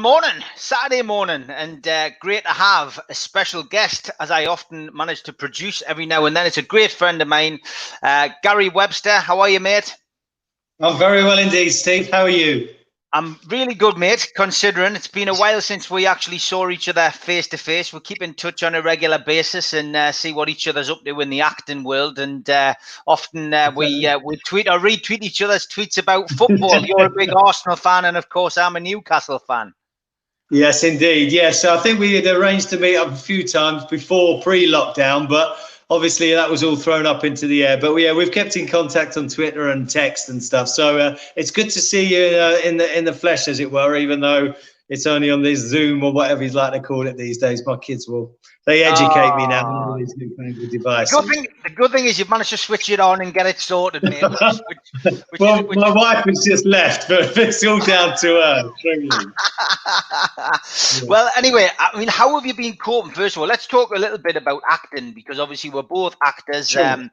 morning, Saturday morning, and great to have a special guest, as I often manage to produce every now and then. It's a great friend of mine, Gary Webster. How are you, mate? I'm very well indeed, Steve. How are you? I'm really good, mate, considering it's been a while since we actually saw each other face to face. We keep in touch on a regular basis and see what each other's up to in the acting world. And often we tweet or retweet each other's tweets about football. You're a big Arsenal fan, and of course, I'm a Newcastle fan. Yes, indeed. Yes, so I think we had arranged to meet up a few times before pre-lockdown, but obviously that was all thrown up into the air. But yeah, we've kept in contact on Twitter and text and stuff. So it's good to see you in the flesh, as it were, even though it's only on this Zoom or whatever you'd like to call it these days. My kids they educate me now on all these new fangled devices. The good thing is you've managed to switch it on and get it sorted, mate. My wife has just left, but it's all down to her. Well, anyway, I mean, how have you been coping? First of all, let's talk a little bit about acting, because obviously we're both actors. Sure. And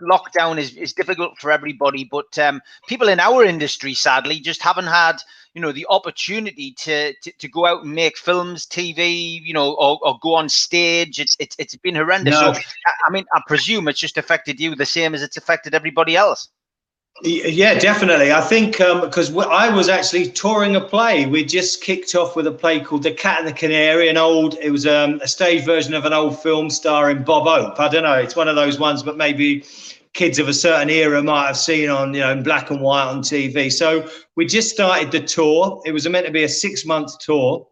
lockdown is difficult for everybody, but people in our industry, sadly, just haven't had the opportunity to go out and make films, TV, or go on stage. It's been horrendous. No. So, I mean, I presume it's just affected you the same as it's affected everybody else. Yeah, definitely. I think because I was actually touring a play. We just kicked off with a play called The Cat and the Canary, it was a stage version of an old film starring Bob Hope. I don't know, it's one of those ones, but maybe kids of a certain era might have seen on, in black and white on TV. So we just started the tour. It was meant to be a 6-month tour.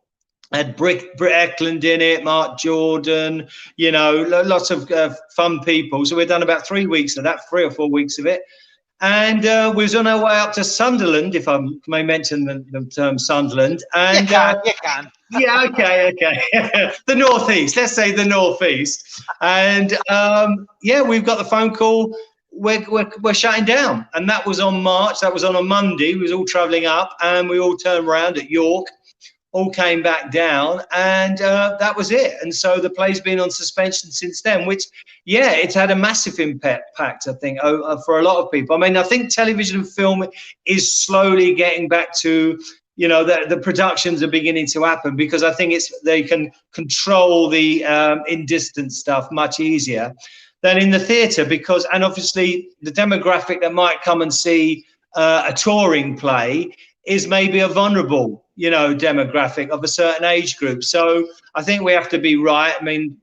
Had Britt Eklund in it, Mark Jordan, lots of fun people. So we've done about 3 weeks of that, 3 or 4 weeks of it. And we was on our way up to Sunderland, if I may mention the term Sunderland. And you can. Yeah, okay. The Northeast, let's say the Northeast. And we've got the phone call. We're shutting down. And that was on March. That was on a Monday. We was all travelling up, and we all turned around at York, all came back down, and that was it. And so the play's been on suspension since then, which, it's had a massive impact, I think, for a lot of people. I mean, I think television and film is slowly getting back to, the productions are beginning to happen, because I think they can control the in-distance stuff much easier than in the theatre, and obviously the demographic that might come and see a touring play is maybe a vulnerable, demographic of a certain age group. So I think we have to be right. I mean,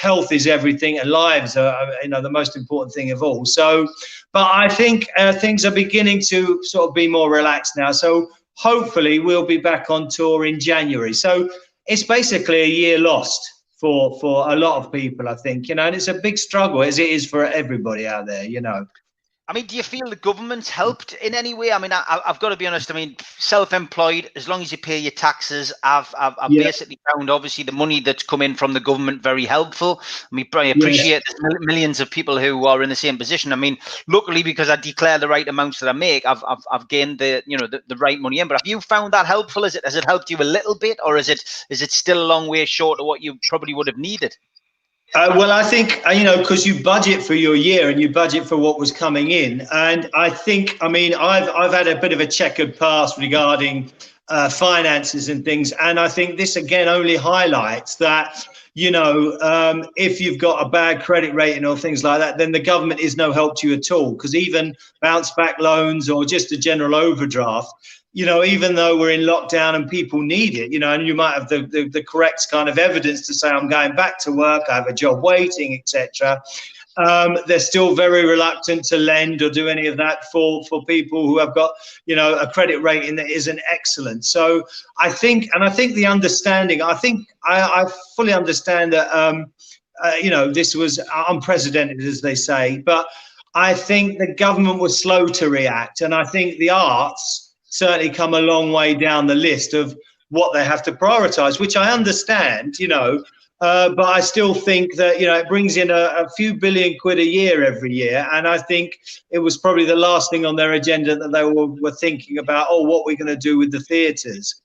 health is everything, and lives are, the most important thing of all. So, but I think things are beginning to sort of be more relaxed now. So hopefully we'll be back on tour in January. So it's basically a year lost for a lot of people, I think, and it's a big struggle, as it is for everybody out there, I mean, do you feel the government's helped in any way? I mean, I've got to be honest. I mean, self-employed, as long as you pay your taxes, I've basically found, obviously, the money that's come in from the government very helpful. I mean, I appreciate millions of people who are in the same position. I mean, luckily, because I declare the right amounts that I make, I've gained the right money in. But have you found that helpful? Has it helped you a little bit, or is it still a long way short of what you probably would have needed? Well, I think, because you budget for your year and you budget for what was coming in. And I think, I've had a bit of a checkered past regarding finances and things. And I think this, again, only highlights that, if you've got a bad credit rating or things like that, then the government is no help to you at all. Because even bounce back loans or just a general overdraft, even though we're in lockdown and people need it, and you might have the correct kind of evidence to say, I'm going back to work, I have a job waiting, etc. They're still very reluctant to lend or do any of that for people who have got, a credit rating that isn't excellent. So I think the understanding, I fully understand that, this was unprecedented, as they say, but I think the government was slow to react. And I think the arts certainly come a long way down the list of what they have to prioritize, which I understand, but I still think that, it brings in a few billion quid a year every year. And I think it was probably the last thing on their agenda that they were thinking about, what we're going to do with the theatres.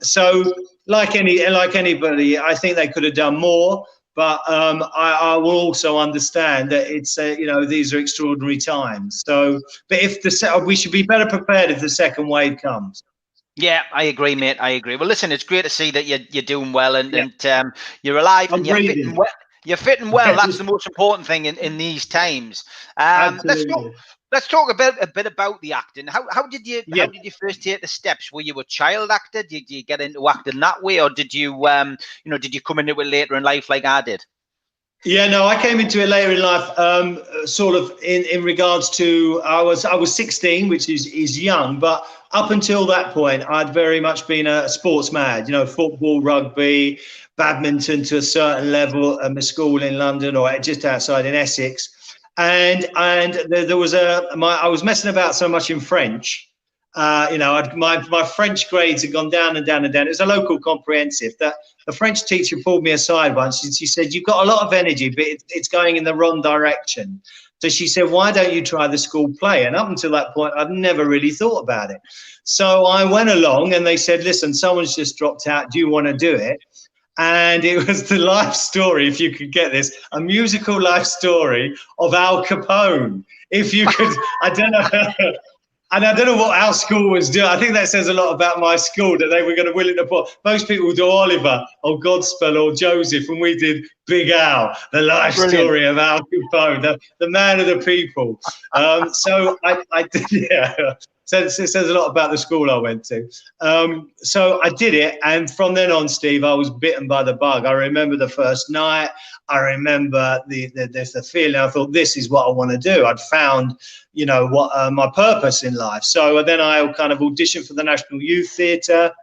So like anybody, I think they could have done more. But I will also understand that it's these are extraordinary times. So, but we should be better prepared if the second wave comes. Yeah, I agree, mate. I agree. Well, listen, it's great to see that you're doing well and you're alive I'm and you're breathing. fitting well. You're fitting well. That's the most important thing in these times. Absolutely. Let's talk a bit about the acting. How did you Yeah. first take the steps? Were you a child actor? Did you get into acting that way, or did you did you come into it later in life like I did? Yeah, no, I came into it later in life, sort of in regards to I was 16, which is young, but up until that point, I'd very much been a sports mad. You know, football, rugby, badminton to a certain level at my school in London or just outside in Essex, and there was I was messing about so much in French. My French grades had gone down and down and down. It was a local comprehensive that the French teacher pulled me aside once and she said, "You've got a lot of energy, but it's going in the wrong direction." So she said, "Why don't you try the school play?" And up until that point, I'd never really thought about it. So I went along and they said, "Listen, someone's just dropped out. Do you want to do it?" And it was the life story, if you could get this, a musical life story of Al Capone. If you could, I don't know. And I don't know what our school was doing. I think that says a lot about my school, that they were going to willing to put. Most people would do Oliver or Godspell or Joseph, and we did Big Al, the life story of Al Capone, the man of the people. So I did, yeah. So it says a lot about the school I went to. So I did it, and from then on, Steve, I was bitten by the bug. I remember the first night. I remember the feeling. I thought, this is what I want to do. I'd found, what my purpose in life. So then I kind of auditioned for the National Youth Theatre.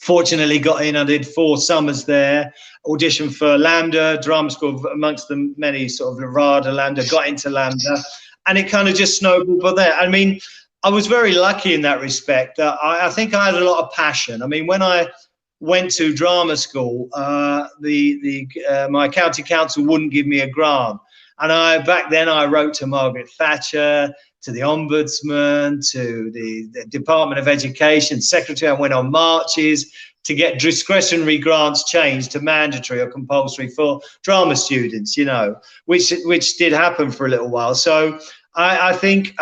Fortunately, got in. I did 4 summers there. Auditioned for Lambda Drama School, amongst the many sort of RADA, Lambda. Got into Lambda, and it kind of just snowballed from there. I mean, I was very lucky in that respect. I think I had a lot of passion. I mean, when I went to drama school, my county council wouldn't give me a grant. And back then I wrote to Margaret Thatcher, to the Ombudsman, to the Department of Education, Secretary. I went on marches to get discretionary grants changed to mandatory or compulsory for drama students, which did happen for a little while. So I think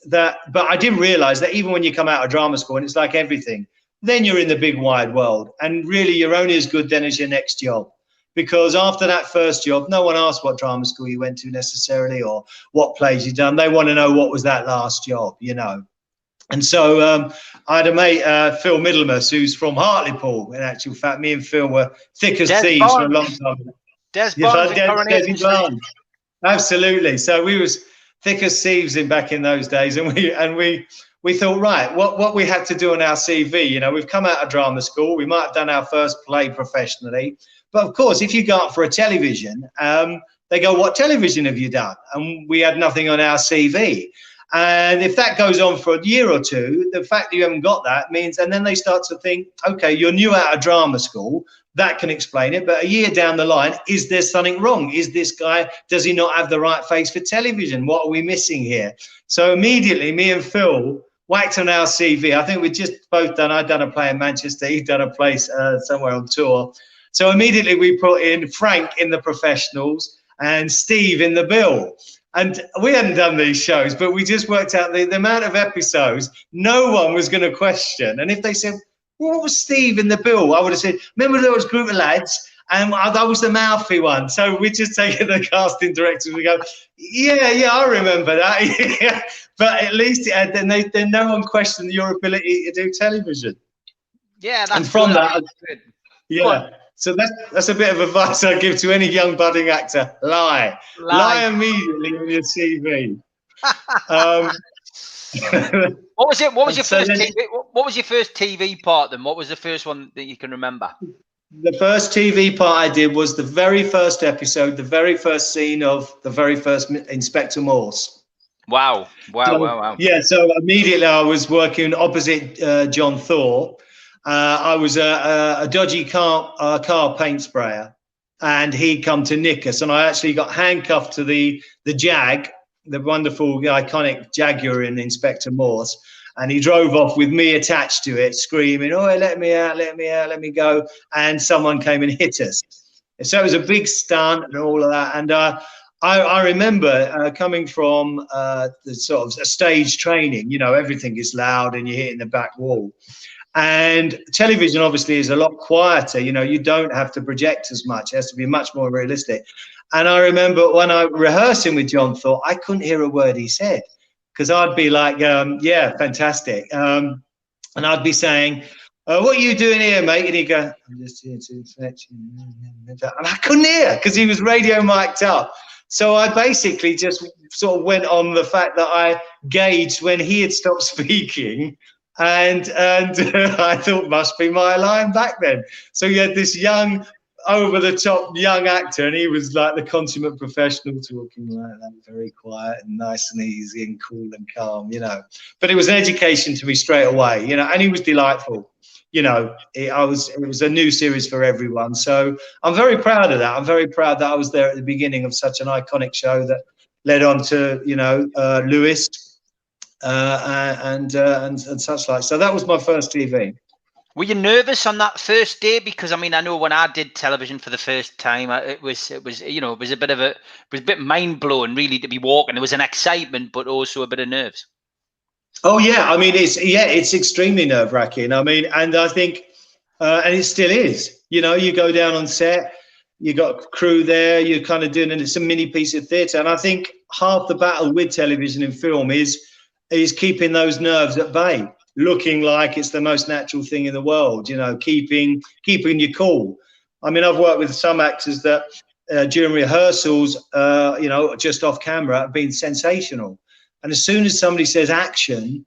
but I didn't realize that even when you come out of drama school, and it's like everything, then you're in the big wide world. And really, you're only as good then as your next job. Because after that first job, no one asks what drama school you went to necessarily or what plays you've done. They want to know what was that last job, And so I had a mate, Phil Middlemas, who's from Hartlepool. In actual fact, me and Phil were thick as thieves for a long time. Des Barnes. Absolutely. So we was thick as thieves back in those days, and we thought, right, what we had to do on our CV. We've come out of drama school. We might have done our first play professionally. But of course, if you go up for a television, they go, "What television have you done?" And we had nothing on our CV. And if that goes on for a year or two, the fact that you haven't got that means, and then they start to think, okay, you're new out of drama school. That can explain it. But a year down the line, is there something wrong? Is this guy, does he not have the right face for television? What are we missing here? So immediately, me and Phil whacked on our CV. I think we'd just both I'd done a play in Manchester. He'd done a play somewhere on tour. So immediately we put in Frank in the professionals and Steve in the bill. And we hadn't done these shows, but we just worked out the amount of episodes no one was going to question. And if they said, "Well, what was Steve in the bill?" I would have said, "Remember there was a group of lads and I was the mouthy one." So we just take it to the casting directors. We go, yeah, I remember that. But at least then no one questioned your ability to do television. Yeah, that's and from good. that, yeah. So that's a bit of advice I give to any young budding actor. Lie immediately on your CV. What was it? What was your first TV? What was your first TV part then? What was the first one that you can remember? The first TV part I did was the very first episode, the very first scene of the very first Inspector Morse. Wow. Yeah, so immediately I was working opposite John Thor. I was a dodgy car paint sprayer, and he'd come to nick us, and I actually got handcuffed to the Jag, the wonderful, iconic Jaguar in Inspector Morse, and he drove off with me attached to it, screaming, "Oh, let me out, let me out, let me go," and someone came and hit us. So it was a big stunt and all of that, and I remember coming from the sort of stage training, everything is loud and you're hitting the back wall. And television obviously is a lot quieter. You know, you don't have to project as much. It has to be much more realistic. And I remember when I rehearsing with John Thorpe, I couldn't hear a word he said, because I'd be like, yeah, fantastic. And I'd be saying, what are you doing here, mate? And he'd go, I'm just here to fetch you. And I couldn't hear because he was radio mic'd up. So I basically just sort of went on the fact that I gauged when he had stopped speaking, and I thought must be my line back then. So you had this young, over-the-top young actor, and he was like the consummate professional, talking like that, very quiet and nice and easy and cool and calm, you know. But it was an education to me straight away, you know, and he was delightful. You know, it was a new series for everyone. So I'm very proud of that. I'm very proud that I was there at the beginning of such an iconic show that led on to, you know, Lewis and such like. So that was my first TV. Were you nervous on that first day? Because I mean, I know when I did television for the first time, it was you know, it was a bit mind blowing really to be walking. There was an excitement, but also a bit of nerves. Oh yeah, I mean it's extremely nerve wracking. I mean, and I think, and it still is. You know, you go down on set, you got crew there, you're kind of doing it's a mini piece of theatre, and I think half the battle with television and film is keeping those nerves at bay, looking like it's the most natural thing in the world. You know, keeping your cool. I mean, I've worked with some actors that during rehearsals, you know, just off camera, have been sensational. And as soon as somebody says action,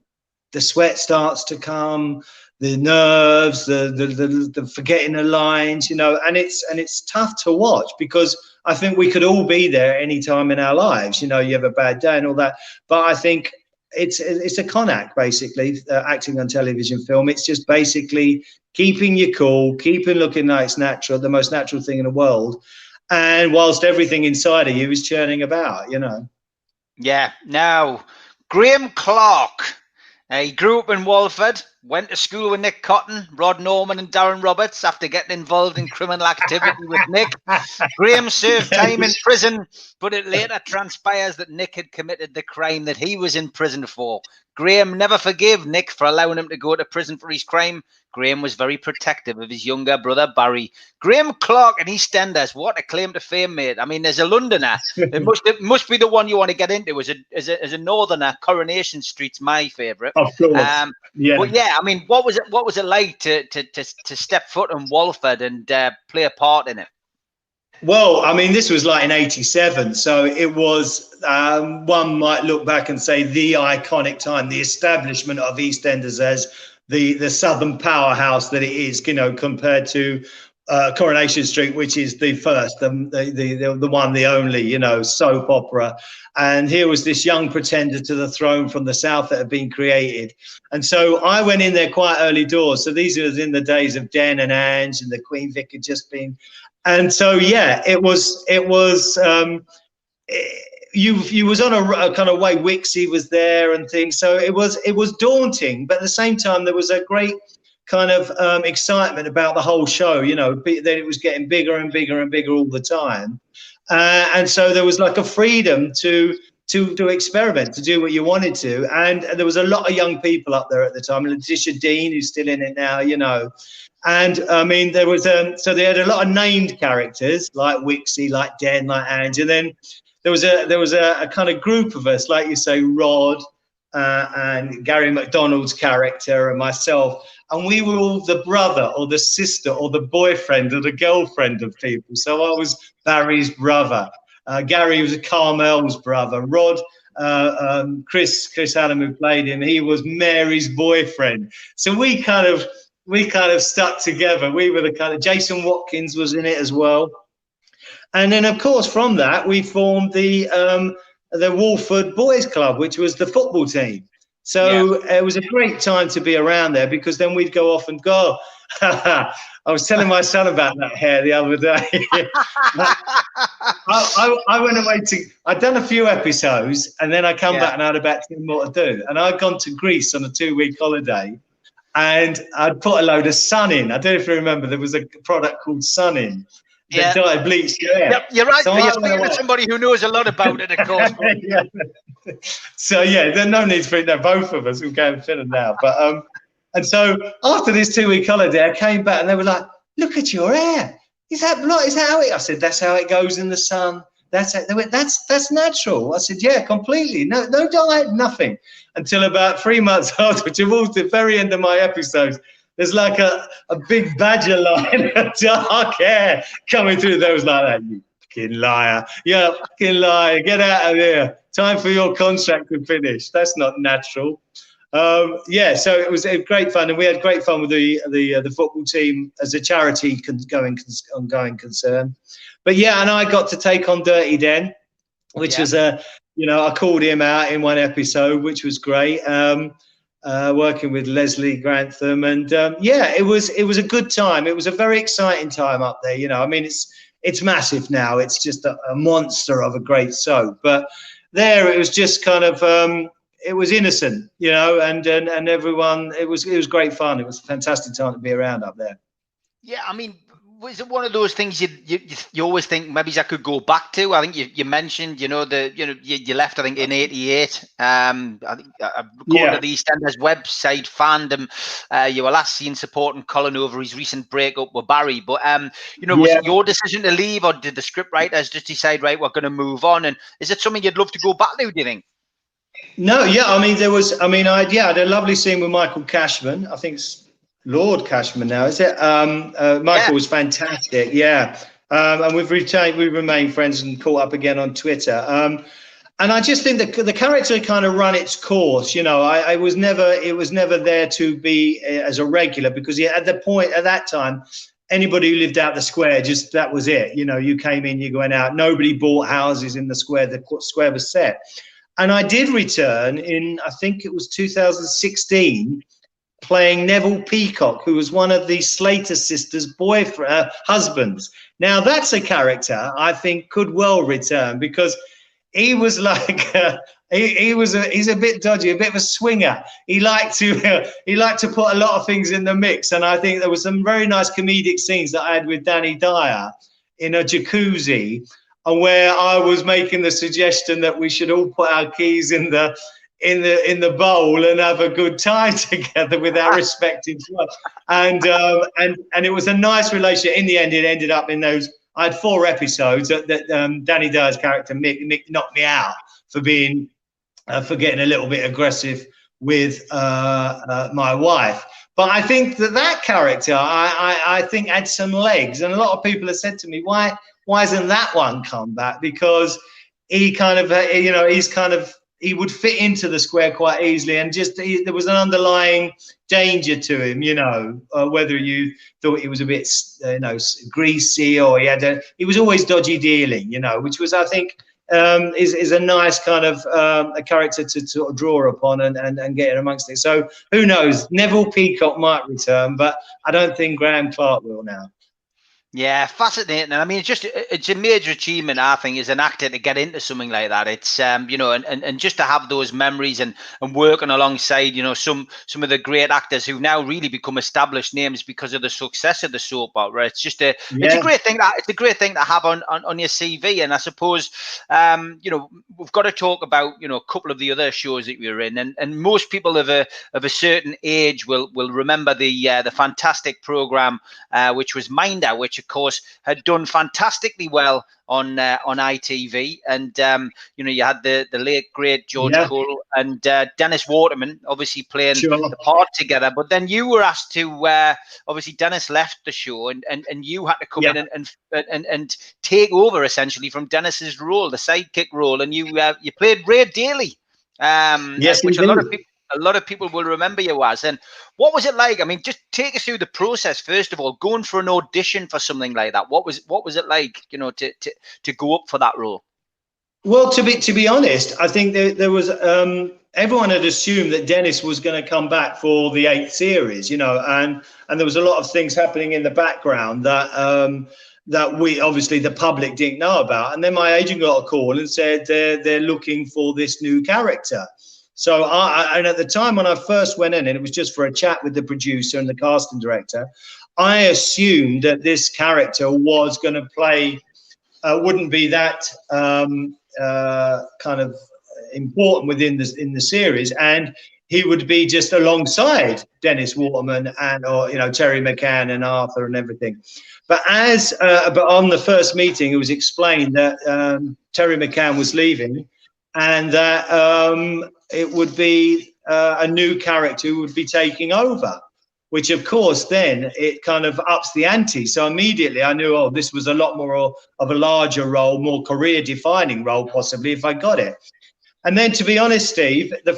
the sweat starts to come, the nerves, the forgetting the lines, you know, and it's tough to watch, because I think we could all be there any time in our lives. You know, you have a bad day and all that. But I think it's a con act, basically, acting on television film. It's just basically keeping you cool, keeping looking like it's natural, the most natural thing in the world. And whilst everything inside of you is churning about, you know. Yeah. Now, Graham Clark. He grew up in Walford, went to school with Nick Cotton, Rod Norman and Darren Roberts after getting involved in criminal activity with Nick. Graham served time in prison, but it later transpires that Nick had committed the crime that he was in prison for. Graham never forgave Nick for allowing him to go to prison for his crime. Graham was very protective of his younger brother, Barry. Graham Clark and EastEnders, what a claim to fame, mate. I mean, as a Londoner, it must be the one you want to get into. As a Northerner, Coronation Street's my favourite. Of course. Yeah. But yeah, I mean, what was it like to step foot in Walford and play a part in it? Well, I mean, this was like in '87, so it was, one might look back and say, the iconic time, the establishment of EastEnders as the southern powerhouse that it is, you know, compared to Coronation Street, which is the first, the one, the only, you know, soap opera. And here was this young pretender to the throne from the south that had been created. And so I went in there quite early doors. So these was in the days of Den and Ange, and the Queen Vic had just been. And so, yeah, it was you was on a kind of way. Wixie was there and things. So it was daunting, but at the same time, there was a great kind of excitement about the whole show, you know, that it was getting bigger and bigger and bigger all the time. And so there was like a freedom to experiment, to do what you wanted to. And there was a lot of young people up there at the time. Letitia Dean, who's still in it now, you know. And I mean, there was so they had a lot of named characters like Wixie, like Den, like Ange. And then there was a kind of group of us, like you say, Rod and Gary McDonald's character and myself. And we were all the brother or the sister or the boyfriend or the girlfriend of people. So I was Barry's brother. Gary was Carmel's brother. Rod, Chris Allen, who played him, he was Mary's boyfriend. So we kind of stuck together. We were the kind of, Jason Watkins was in it as well. And then, of course, from that, we formed the Walford Boys Club, which was the football team. So It was a great time to be around there, because then we'd go off and go. I was telling my son about that hair the other day. I went away I'd done a few episodes, and then I come back and I had about 10 more to do. And I'd gone to Greece on a 2-week holiday, and I'd put a load of Sun in. I don't know if you remember, there was a product called Sun in. That bleached your hair. Yep, you're right. So you're speaking to somebody who knows a lot about it, of course. So yeah, there's no need for it. No, both of us will go and film now. But And so after this 2-week holiday, I came back and they were like, look at your hair. Is that how it? I said, that's how it goes in the sun. That's it. They went, that's natural. I said, yeah, completely. No diet, nothing. Until about 3 months after, towards the very end of my episodes, there's like a big badger line of dark hair coming through. There was like that, you fucking liar. Yeah, fucking liar. Get out of here. Time for your contract to finish. That's not natural. Yeah, so it was great fun, and we had great fun with the football team as a charity ongoing concern. But yeah, and I got to take on Dirty Den, which was I called him out in one episode, which was great. Working with Leslie Grantham, and it was a good time. It was a very exciting time up there. I mean, it's massive now. It's just a monster of a great soap. But there, it was just kind of it was innocent, and everyone. It was great fun. It was a fantastic time to be around up there. Yeah, I mean, was it one of those things you always think maybe I could go back to? I think you mentioned, you left, I think, in '88. I think according to the EastEnders website fandom, you were last seen supporting Colin over his recent breakup with Barry. But was it your decision to leave, or did the script writers just decide, right, we're going to move on? And is it something you'd love to go back to, do you think? No, yeah, I mean, I had a lovely scene with Michael Cashman. I think it's Lord Cashman now, is it? Michael was fantastic, and we've remained friends and caught up again on Twitter. And I just think that the character kind of run its course. It was never there to be as a regular, because at that time, anybody who lived out the square, just that was it. You came in, you went out. Nobody bought houses in the square. The square was set. And I did return in, I think it was 2016, playing Neville Peacock, who was one of the Slater sisters' husbands. Now, that's a character I think could well return, because he was like he's a bit dodgy, a bit of a swinger. He liked to put a lot of things in the mix, and I think there were some very nice comedic scenes that I had with Danny Dyer in a jacuzzi, where I was making the suggestion that we should all put our keys in the bowl and have a good time together with our respective clubs. And it was a nice relationship. In the end, it ended up in those. I had 4 episodes that Danny Dyer's character Mick knocked me out for getting a little bit aggressive with my wife. But I think that character I think had some legs, and a lot of people have said to me, why hasn't that one come back? Because he kind of he would fit into the square quite easily, and there was an underlying danger to him, whether you thought he was a bit greasy, or he was always dodgy dealing, which was, I think, is a nice kind of a character to sort of draw upon and get in amongst it. So who knows? Neville Peacock might return, but I don't think Graham Clark will now. Yeah, fascinating. I mean, it's a major achievement, I think, as an actor to get into something like that. It's and just to have those memories and working alongside, some of the great actors who now really become established names because of the success of the soap opera. It's just it's a great thing. It's a great thing to have on your CV. And I suppose we've got to talk about a couple of the other shows that we were in, and most people of a certain age will remember the fantastic program which was Minder, which of course had done fantastically well on ITV, and you had the late great George Cole and Dennis Waterman obviously playing the part together. But then you were asked to obviously Dennis left the show, and you had to come in and take over essentially from Dennis's role, the sidekick role, and you played Ray Daley, which a lot of people will remember you as. And what was it like? I mean, just take us through the process, first of all, going for an audition for something like that. What was it like, to go up for that role? Well, to be honest, I think there was everyone had assumed that Dennis was going to come back for the 8th series, and there was a lot of things happening in the background that we, obviously, the public didn't know about. And then my agent got a call and said they're looking for this new character. So and at the time when I first went in, and it was just for a chat with the producer and the casting director, I assumed that this character was going to play, wouldn't be that kind of important in the series. And he would be just alongside Dennis Waterman or Terry McCann and Arthur and everything. But but on the first meeting, it was explained that Terry McCann was leaving, and that it would be a new character who would be taking over, which of course then it kind of ups the ante. So immediately I knew, oh, this was a lot more of a larger role, more career-defining role possibly if I got it. And then, to be honest, Steve, the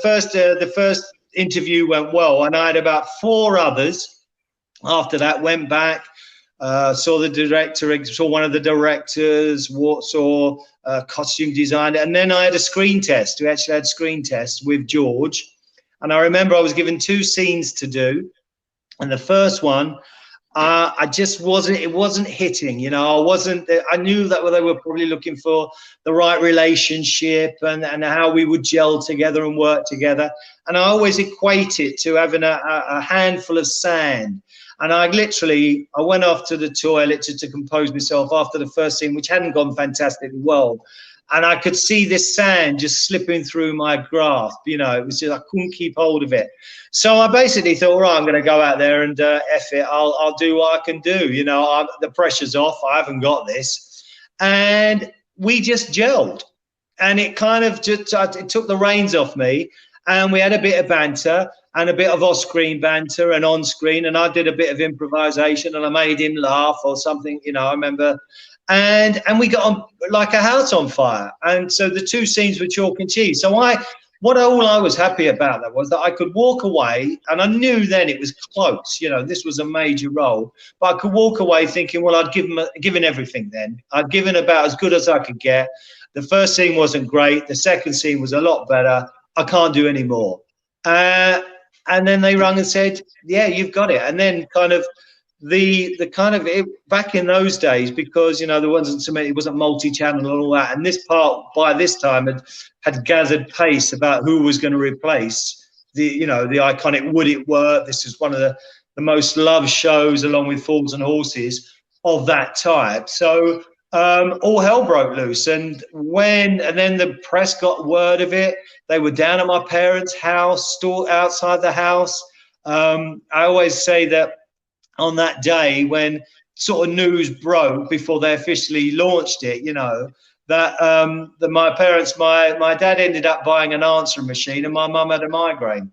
first interview went well, and I had about 4 others. After that, went back, saw the director, saw one of the directors, saw costume designer, and then I had a screen test. We actually had screen tests with George, and I remember I was given 2 scenes to do, and the first one, I just wasn't hitting, I knew that they were probably looking for the right relationship and how we would gel together and work together. And I always equate it to having a handful of sand. And I went off to the toilet to compose myself after the first scene, which hadn't gone fantastically well. And I could see this sand just slipping through my grasp. It was just, I couldn't keep hold of it. So I basically thought, all right, I'm going to go out there and F it. I'll do what I can do. The pressure's off. I haven't got this. And we just gelled. And it kind of it took the reins off me. And we had a bit of banter and a bit of off-screen banter and on-screen. And I did a bit of improvisation and I made him laugh or something, I remember. And we got on like a house on fire. And so the 2 scenes were chalk and cheese. So all I was happy about that was that I could walk away, and I knew then it was close. This was a major role, but I could walk away thinking, well, I'd given everything then. I'd given about as good as I could get. The first scene wasn't great. The second scene was a lot better. I can't do any more. And then they rung and said, yeah, you've got it. And then kind of back in those days, because there wasn't so many, it wasn't multi-channel and all that, and this part by this time had gathered pace about who was going to replace the iconic Would It Work. This is one of the most loved shows, along with Fools and Horses, of that type. So all hell broke loose, and then the press got word of it. They were down at my parents' house, stood outside the house. I always say that on that day when sort of news broke before they officially launched it, that my parents, my dad ended up buying an answering machine and my mum had a migraine.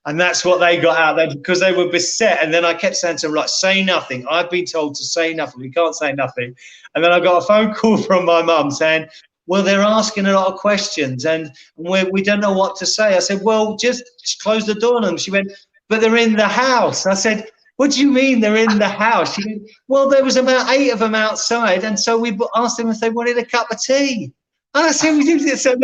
And that's what they got out there because they were beset. And then I kept saying to them, like, say nothing. I've been told to say nothing. We can't say nothing. And then I got a phone call from my mum saying, well, they're asking a lot of questions and we don't know what to say. I said, well, just close the door on them. She went, but they're in the house. I said, what do you mean they're in the house? She went, well, there was about 8 of them outside. And so we asked them if they wanted a cup of tea. And I said, we did this. So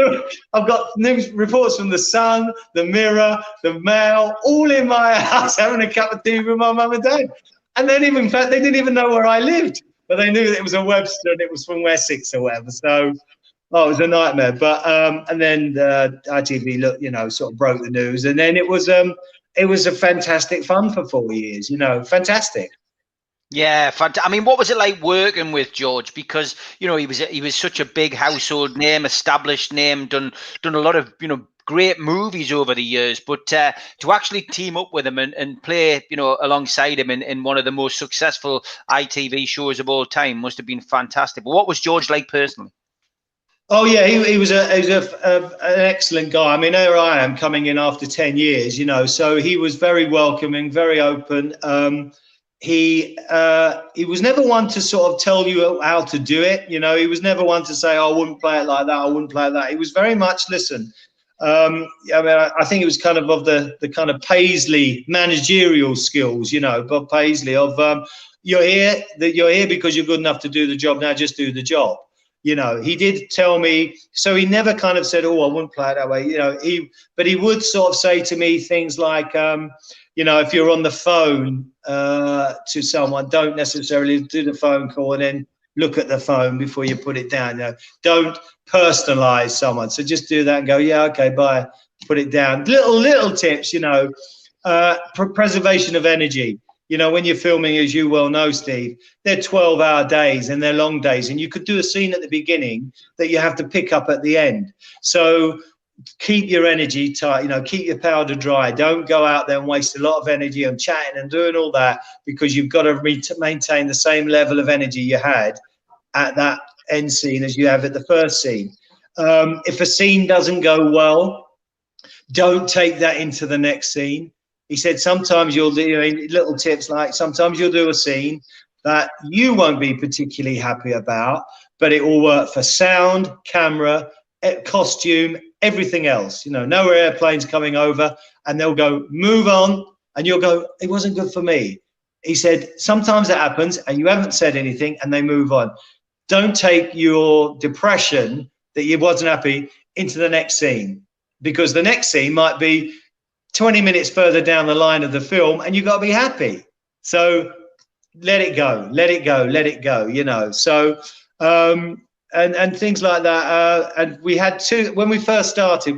I've got news reports from the Sun, the Mirror, the Mail, all in my house having a cup of tea with my mum and dad. And then in fact, they didn't even know where I lived, but they knew that it was a Webster and it was from Wessex or whatever. So it was a nightmare. But and then ITV sort of broke the news, and then it was a fantastic fun for 4 years. Fantastic. Yeah, I mean, what was it like working with George? Because he was such a big household name, established name, done a lot of great movies over the years. But to actually team up with him and play alongside him in one of the most successful ITV shows of all time must have been fantastic. But what was George like personally? Oh yeah, he was an excellent guy. I mean, here I am coming in after 10 years, so he was very welcoming, very open. He was never one to sort of tell you how to do it. He was never one to say, oh, I wouldn't play it like that. I wouldn't play it like that. He was very much listen. I think it was kind of the kind of Paisley managerial skills, Bob Paisley of you're here because you're good enough to do the job. Now just do the job. He did tell me, so he never kind of said, oh, I wouldn't play it that way. But he would sort of say to me things like, if you're on the phone to someone, don't necessarily do the phone call and then look at the phone before you put it down. Don't personalize someone. So just do that and go, yeah, okay, bye, put it down. Little tips, preservation of energy. When you're filming, as you well know, Steve, they're 12-hour days and they're long days. And you could do a scene at the beginning that you have to pick up at the end. So keep your energy tight, you know, keep your powder dry. Don't go out there and waste a lot of energy on chatting and doing all that, because you've got to maintain the same level of energy you had at that end scene as you have at the first scene. If a scene doesn't go well, don't take that into the next scene. He said sometimes you'll do, you know, little tips like sometimes you'll do a scene that you won't be particularly happy about, but it will work for sound, camera, costume, everything else. You know, no airplanes coming over, and they'll go, move on, and you'll go, it wasn't good for me. He said sometimes it happens and you haven't said anything and they move on. Don't take your depression that you wasn't happy into the next scene, because the next scene might be 20 minutes further down the line of the film and you've got to be happy. So let it go, let it go, let it go, you know. So and things like that. And we had when we first started,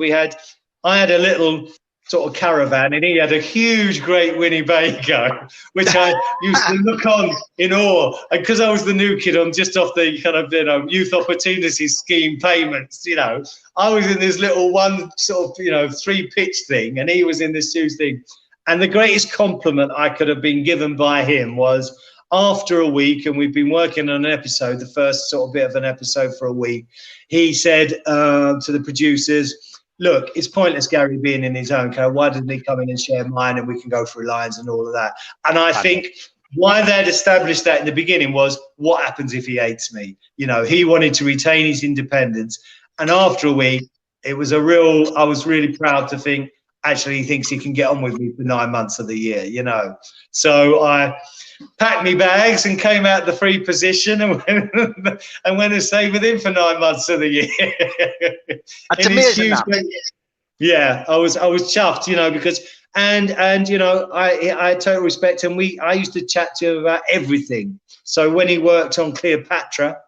I had a little sort of caravan, and he had a huge, great Winnebago, which I used to look on in awe. And because I was the new kid on just off the kind of, you know, youth opportunity scheme payments, you know, I was in this little one sort of, you know, 3-pitch thing, and he was in this huge thing. And the greatest compliment I could have been given by him was, after a week, and we've been working on an episode, the first sort of bit of an episode for a week, he said to the producers, look, it's pointless Gary being in his own car. Why didn't he come in and share mine, and we can go through lines and all of that? And I think why they'd established that in the beginning was, what happens if he hates me? You know, he wanted to retain his independence. And after a week, I was really proud to think, actually, he thinks he can get on with me for 9 months of the year, you know. So I packed me bags and came out the free position and went and stayed with him for 9 months of the year. That's amazing. Yeah, I was chuffed, you know, because and you know, I had total respect, and I used to chat to him about everything. So when he worked on Cleopatra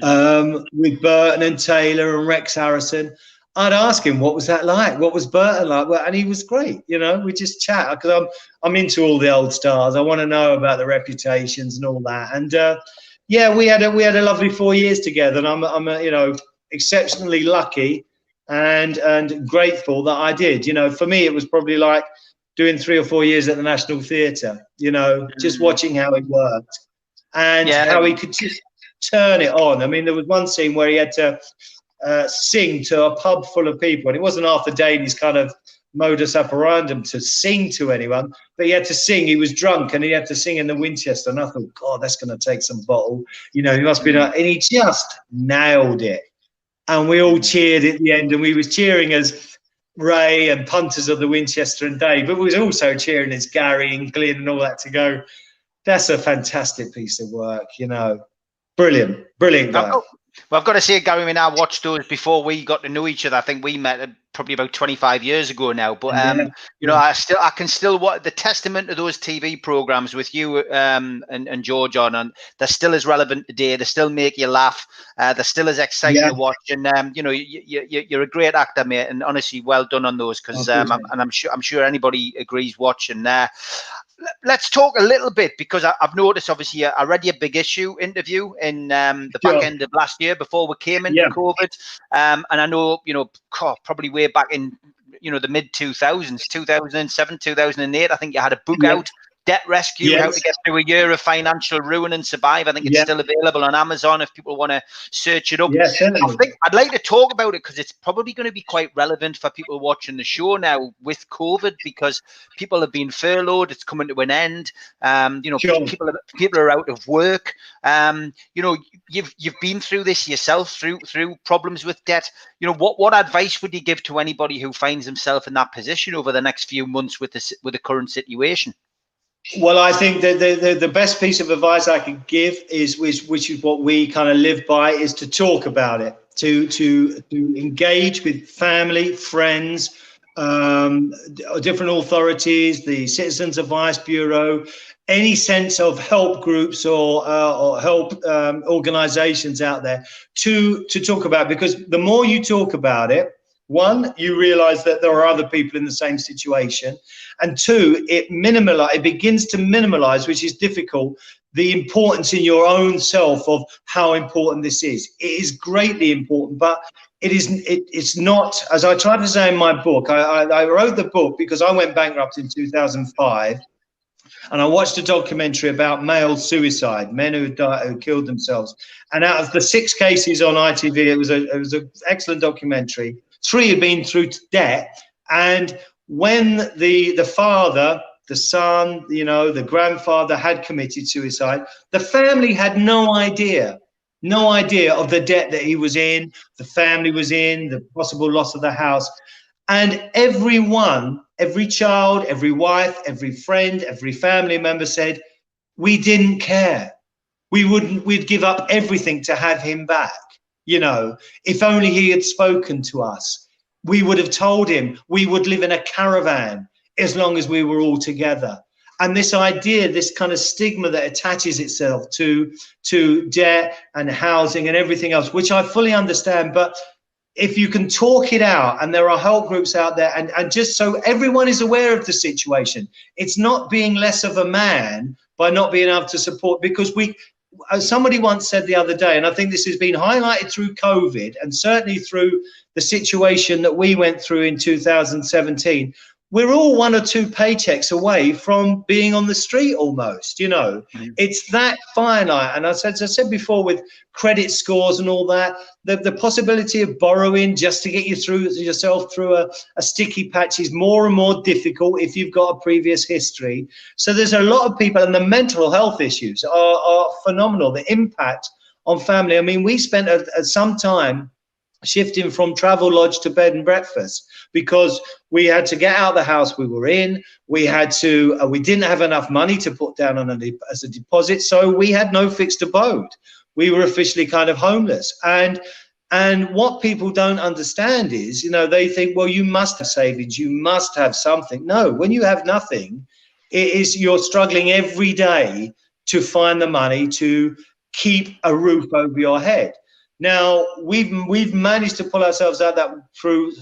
with Burton and Taylor and Rex Harrison, I'd ask him, what was that like? What was Burton like? Well, and he was great. You know, we just chat, because I'm into all the old stars. I want to know about the reputations and all that. And yeah, we had a lovely 4 years together, and I'm you know, exceptionally lucky and grateful that I did. You know, for me, it was probably like doing 3 or 4 years at the National Theatre. You know, just watching how it worked and how he could just turn it on. I mean, there was one scene where he had to sing to a pub full of people, and it wasn't Arthur Daly's kind of modus operandum to sing to anyone, but he had to sing. He was drunk and he had to sing in the Winchester, and I thought, God, that's going to take some bottle, you know. He must be and he just nailed it, and we all cheered at the end, and we was cheering as Ray and punters of the Winchester and Dave, but we was also cheering as Gary and Glyn and all that, to go, that's a fantastic piece of work, you know. Brilliant guy. Well, I've got to say, Gary, I mean, I watched those before we got to know each other. I think we met probably about 25 years ago now. But you know, I can still watch the testament to those TV programs with you and George on, and they're still as relevant today. They still make you laugh. They're still as exciting to watch. And you know, you're a great actor, mate. And honestly, well done on those, because I'm sure anybody agrees watching. Let's talk a little bit, because I've noticed, obviously, I read your Big Issue interview in the back end of last year before we came into COVID. And I know, you know, probably way back in, you know, the mid 2000s, 2007, 2008, I think you had a book out, Debt Rescue, how to get through a year of financial ruin and survive. I think it's still available on Amazon if people want to search it up. I think I'd like to talk about it, because it's probably going to be quite relevant for people watching the show now with COVID, because people have been furloughed. It's coming to an end. You know, people are out of work. You know, you've been through this yourself, through problems with debt. You know, what advice would you give to anybody who finds himself in that position over the next few months with the current situation? Well, I think that the best piece of advice I could give is, which is what we kind of live by, is to talk about it, to engage with family, friends, different authorities, the Citizens Advice Bureau, any sense of help groups or help organizations out there to talk about it. Because the more you talk about it, one, you realize that there are other people in the same situation, and two, it begins to minimalize, which is difficult, the importance in your own self of how important this is. It is greatly important, but it's not, as I tried to say in my book. I wrote the book because I went bankrupt in 2005, and I watched a documentary about male suicide, men who killed themselves. And out of the 6 cases on ITV, it was an excellent documentary. 3 had been through debt, and when the father, the son, the grandfather had committed suicide, the family had no idea of the debt that he was in, the family was in, the possible loss of the house. And everyone, every child, every wife, every friend, every family member said, we didn't care. We'd give up everything to have him back. If only he had spoken to us. We would have told him we would live in a caravan as long as we were all together. And this idea, this kind of stigma that attaches itself to debt and housing and everything else, which I fully understand, but if you can talk it out, and there are help groups out there, and just so everyone is aware of the situation, it's not being less of a man by not being able to support, because somebody once said the other day, and I think this has been highlighted through COVID and certainly through the situation that we went through in 2017, we're all 1 or 2 paychecks away from being on the street almost, It's that finite. And as I said before, with credit scores and all that, the possibility of borrowing just to get yourself through a sticky patch is more and more difficult if you've got a previous history. So there's a lot of people, and the mental health issues are phenomenal. The impact on family. I mean, we spent some time shifting from travel lodge to bed and breakfast because we had to get out of the house we were in. We didn't have enough money to put down as a deposit, so we had no fixed abode. We were officially kind of homeless. And what people don't understand is, they think, well, you must have savings, you must have something. No, when you have nothing, you're struggling every day to find the money to keep a roof over your head. Now we've managed to pull ourselves out that through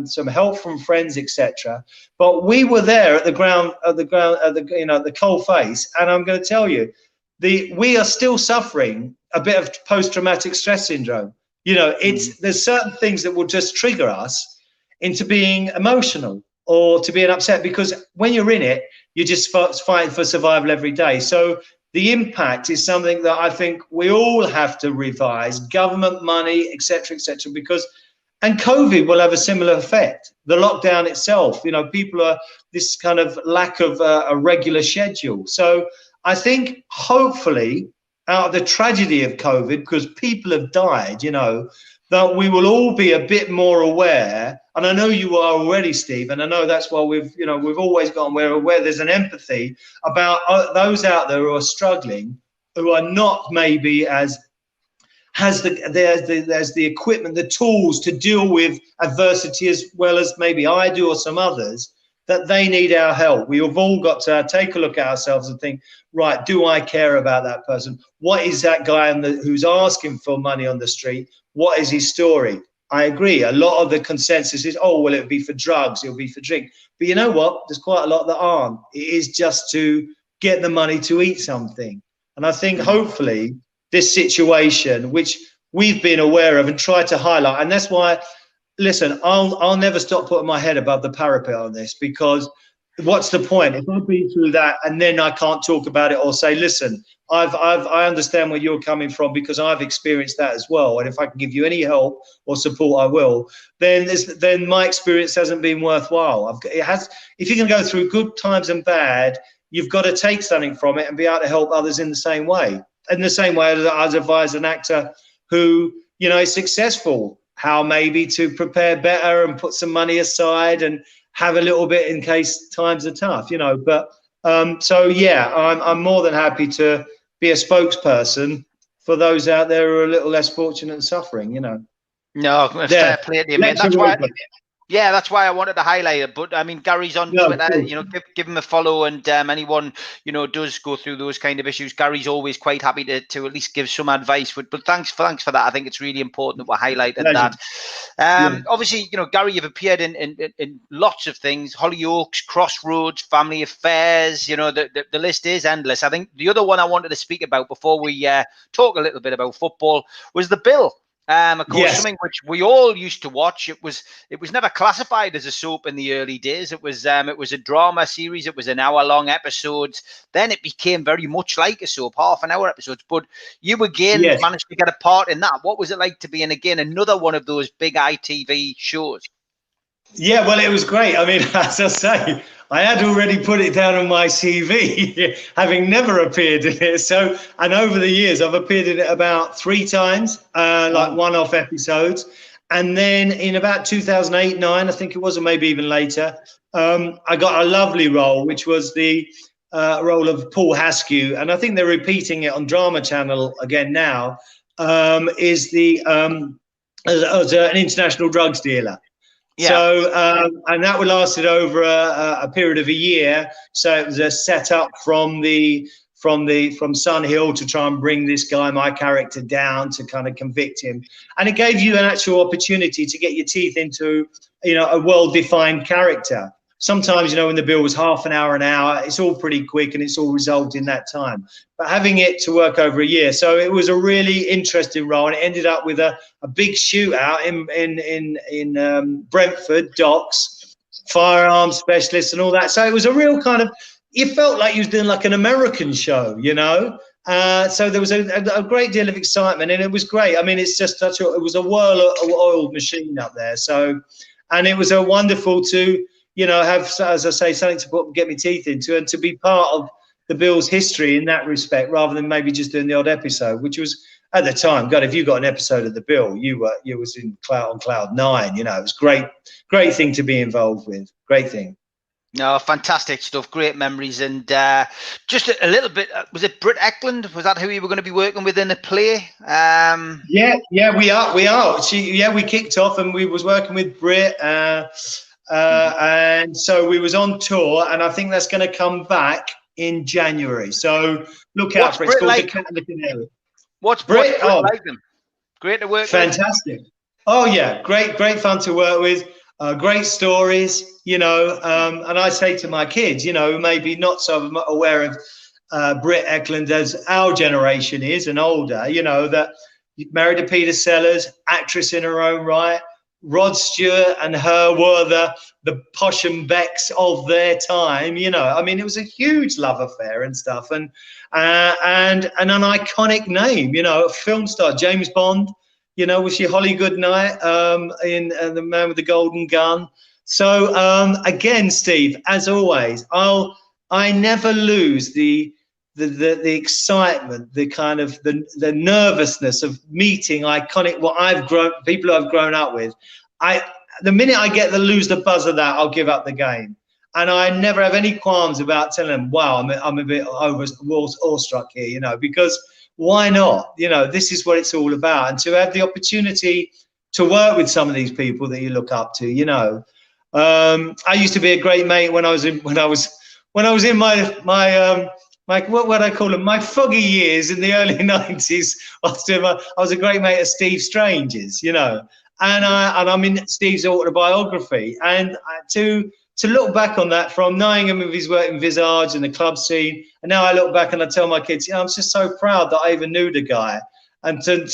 some help from friends, etc. But we were there at the coal face, and I'm going to tell you, we are still suffering a bit of post-traumatic stress syndrome. There's certain things that will just trigger us into being emotional or to being upset, because when you're in it, you're just fighting for survival every day. So the impact is something that I think we all have to revise, government money, etc., and COVID will have a similar effect. The lockdown itself, people are this kind of lack of a regular schedule. So I think hopefully out of the tragedy of COVID, because people have died, that we will all be a bit more aware. And I know you are already, Steve, and I know that's why we've always gone, we're aware there's an empathy about those out there who are struggling, who are not maybe there's the equipment, the tools to deal with adversity as well as maybe I do or some others, that they need our help. We have all got to take a look at ourselves and think, right, do I care about that person? What is that guy who's asking for money on the street? What is his story? I agree. A lot of the consensus is, oh, well, it'll be for drugs, it'll be for drink. But you know what? There's quite a lot that aren't. It is just to get the money to eat something. And I think hopefully this situation, which we've been aware of and tried to highlight, and that's why, listen, I'll never stop putting my head above the parapet on this, because what's the point if I've been through that and then I can't talk about it or say, listen, I understand where you're coming from because I've experienced that as well, and if I can give you any help or support, I will. Then my experience hasn't been worthwhile. If you can go through good times and bad, you've got to take something from it and be able to help others in the same way. In the same way as I'd advise an actor who is successful, how maybe to prepare better and put some money aside and have a little bit in case times are tough, But so yeah, I'm more than happy to be a spokesperson for those out there who are a little less fortunate and suffering, No, fair play to you, mate. That's why I wanted to highlight it. But I mean, Gary's on Twitter. Give him a follow, and anyone does go through those kind of issues, Gary's always quite happy to at least give some advice. But thanks for that. I think it's really important that we're highlighting that. Obviously, Gary, you've appeared in lots of things: Hollyoaks, Crossroads, Family Affairs. The list is endless. I think the other one I wanted to speak about before we talk a little bit about football was the bill Of course, Yes. something which we all used to watch. It was never classified as a soap in the early days. It was a drama series. It was an hour-long episodes. Then it became very much like a soap, half-an-hour episodes. But you again Yes. managed to get a part in that. What was it like to be in again another one of those big ITV shows? Yeah, well, it was great. I mean, as I say, I had already put it down on my CV, having never appeared in it. So, and over the years, I've appeared in it about 3 times, like one-off episodes. And then in about 2008-9, I think it was, or maybe even later, I got a lovely role, which was the role of Paul Haskew. And I think they're repeating it on Drama Channel again now, as an international drugs dealer. Yeah. So, and that lasted over a period of a year. So it was a setup from Sun Hill to try and bring this guy, my character, down to kind of convict him. And it gave you an actual opportunity to get your teeth into, a well-defined character. Sometimes, when the bill was half an hour, it's all pretty quick and it's all resolved in that time. But having it to work over a year, so it was a really interesting role, and it ended up with a big shootout in Brentford docks, firearms specialists and all that. So it was a real kind of, you felt like you was doing like an American show, So there was a great deal of excitement, and it was great. I mean, it's just it was a well-oiled machine up there. So, and it was a wonderful to, have, as I say, something to get my teeth into, and to be part of the Bill's history in that respect, rather than maybe just doing the odd episode, which was at the time, God, if you got an episode of the Bill, you was on cloud 9. It was great thing to be involved with. Great thing. No, fantastic stuff. Great memories. And just a little bit, was it Britt Eklund? Was that who you were going to be working with in the play? Yeah, we are. We kicked off and we was working with Britt. And so we was on tour, and I think that's going to come back in January. So look out for it. It's called The Cat and the Canary. What's Britt like them? Great to work with. Fantastic. Oh, yeah. Great fun to work with. Great stories, and I say to my kids, maybe not so aware of Britt Eklund as our generation is and older, that married to Peter Sellers, actress in her own right. Rod Stewart and her were the posh and becks of their time, I mean, it was a huge love affair and stuff, and an iconic name, a film star, James Bond, was she Holly Goodnight in The Man with the Golden Gun. So again, Steve, as always, I never lose the excitement, the kind of the nervousness of meeting iconic people who I've grown up with. The minute I lose the buzz of that, I'll give up the game, and I never have any qualms about telling them, "Wow, I'm a bit awestruck here," because why not? This is what it's all about, and to have the opportunity to work with some of these people that you look up to. I used to be a great mate when I was in my what I call them, my foggy years in the early 90s. I was a great mate of Steve Strange's, and I'm in Steve's autobiography, and to look back on that, from knowing him with his work in Visage and the club scene, and now I look back and I tell my kids, I'm just so proud that I even knew the guy, and to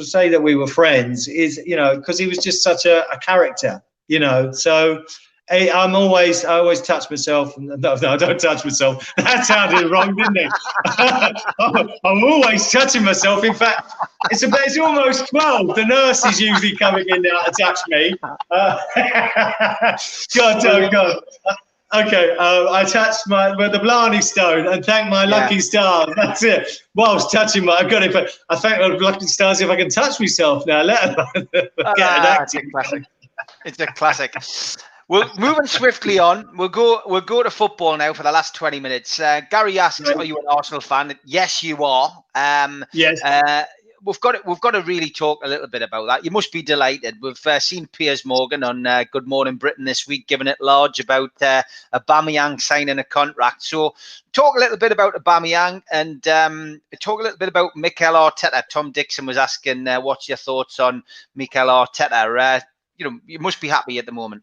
say that we were friends is, because he was just such a character, so. I always touch myself. No, I don't touch myself. That sounded wrong, didn't it? I'm always touching myself. In fact, it's almost 12. The nurse is usually coming in now to touch me. God. Okay, I touched the Blarney Stone and thank my lucky stars. That's it. Whilst touching I've got it, but I thank my lucky stars if I can touch myself now. Let alone get an acting. It's a classic. Well, moving swiftly on, we'll go to football now for the last 20 minutes. Gary asks, "Are you an Arsenal fan?" Yes, you are. Yes. We've got to really talk a little bit about that. You must be delighted. We've seen Piers Morgan on Good Morning Britain this week giving it large about Aubameyang signing a contract. So talk a little bit about Aubameyang and talk a little bit about Mikel Arteta. Tom Dixon was asking, what's your thoughts on Mikel Arteta? You must be happy at the moment.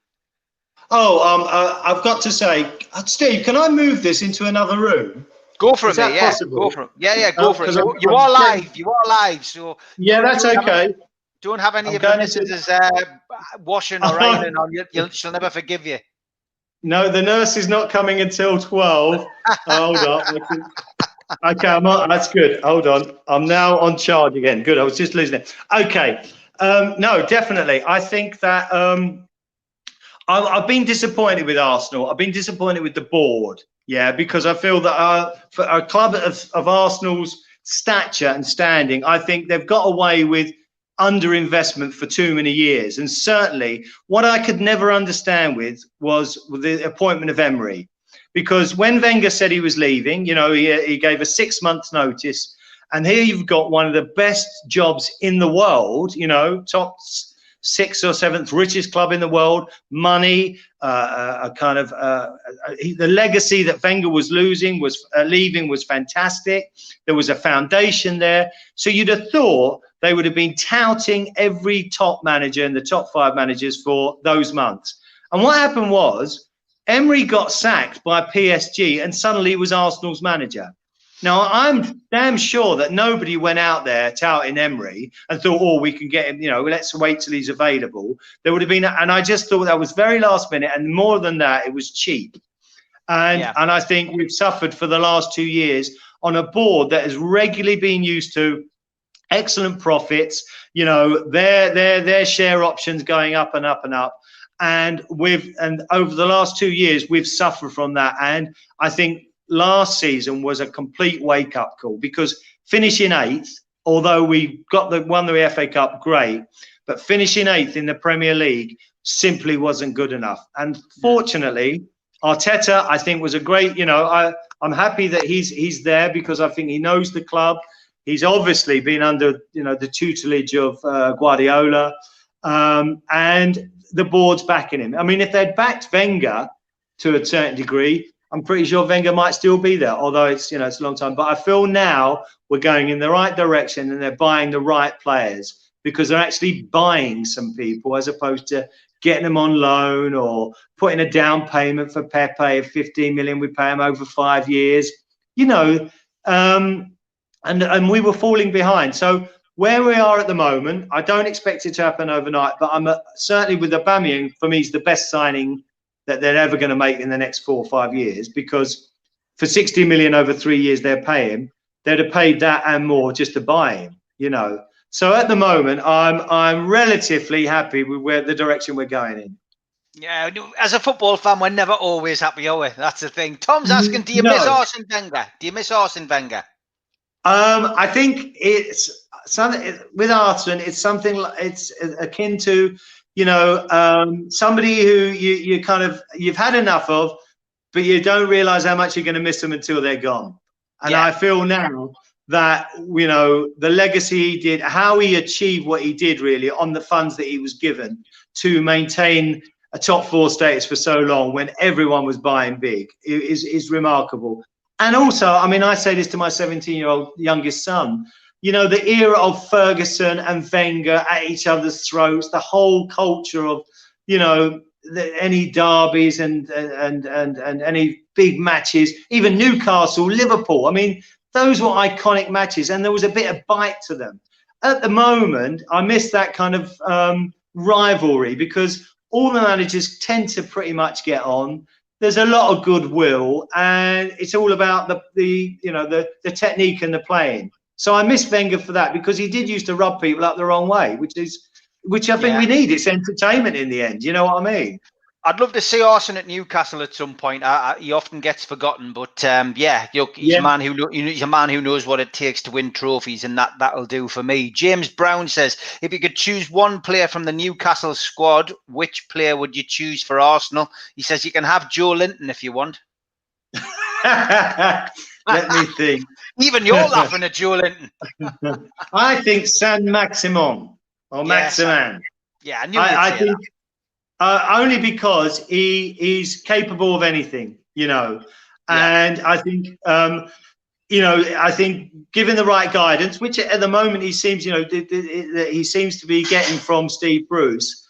I've got to say, Steve, can I move this into another room? Go for it, mate. Go for it. Yeah, go for it. You are live. So yeah, that's okay. Don't have any I'm of the going missus washing or ironing on. She'll never forgive you. No, the nurse is not coming until 12. Hold on. Okay, that's good. Hold on. I'm now on charge again. Good. I was just losing it. Okay. No, definitely. I think that I've been disappointed with Arsenal. I've been disappointed with the board. Yeah, because I feel that for a club of Arsenal's stature and standing, I think they've got away with underinvestment for too many years. And certainly what I could never understand was the appointment of Emery. Because when Wenger said he was leaving, he gave a 6 months notice. And here you've got one of the best jobs in the world, top 6th or 7th richest club in the world, money, the legacy that Wenger was leaving was fantastic. There was a foundation there. So you'd have thought they would have been touting every top manager and the top 5 managers for those months. And what happened was Emery got sacked by PSG and suddenly he was Arsenal's manager. Now, I'm damn sure that nobody went out there touting Emery and thought, oh, we can get him, let's wait till he's available. There would have been, and I just thought that was very last minute. And more than that, it was cheap. And I think we've suffered for the last 2 years on a board that has regularly been used to excellent profits, their share options going up and up and up. And over the last 2 years, we've suffered from that. And I think last season was a complete wake-up call because finishing 8th, although we won the FA Cup, great, but finishing 8th in the Premier League simply wasn't good enough. And fortunately, Arteta, I think, was a great. I'm happy that he's there because I think he knows the club. He's obviously been under the tutelage of Guardiola, and the board's backing him. I mean, if they'd backed Wenger to a certain degree, I'm pretty sure Wenger might still be there, although it's a long time. But I feel now we're going in the right direction and they're buying the right players because they're actually buying some people as opposed to getting them on loan or putting a down payment for Pepe of 15 million. We pay him over 5 years, and we were falling behind. So where we are at the moment, I don't expect it to happen overnight, but I'm certainly with Aubameyang, for me, is the best signing that they're ever going to make in the next 4 or 5 years, because for 60 million over 3 years they're paying, they'd have paid that and more just to buy him, So at the moment, I'm relatively happy with the direction we're going in. Yeah, as a football fan, we're never always happy, are we? That's the thing. Tom's asking, do you miss Arsene Wenger? Do you miss Arsene Wenger? I think it's something with Arsene. It's something. It's akin to, somebody who you've had enough of, but you don't realize how much you're going to miss them until they're gone. And I feel now that the legacy he did, how he achieved what he did, really on the funds that he was given to maintain a top 4 status for so long when everyone was buying big, is remarkable. And also, I mean, I say this to my 17-year-old youngest son, the era of Ferguson and Wenger at each other's throats, the whole culture of, any derbies and any big matches, even Newcastle, Liverpool. I mean, those were iconic matches and there was a bit of bite to them. At the moment, I miss that kind of rivalry because all the managers tend to pretty much get on. There's a lot of goodwill, and it's all about the technique and the playing. So I miss Wenger for that because he did used to rub people up the wrong way, which I think we need. It's entertainment in the end. You know what I mean? I'd love to see Arsene at Newcastle at some point. He often gets forgotten, but he's a man who knows what it takes to win trophies, and that'll do for me. James Brown says, if you could choose one player from the Newcastle squad, which player would you choose for Arsenal? He says you can have Joe Linton if you want. Let me think. Even you're laughing at Joe Linton. I think Saint-Maximin or Maximin. Yeah, I knew you'd say think. that. Only because he's capable of anything, and I think, I think given the right guidance, which at the moment he seems, he seems to be getting from Steve Bruce,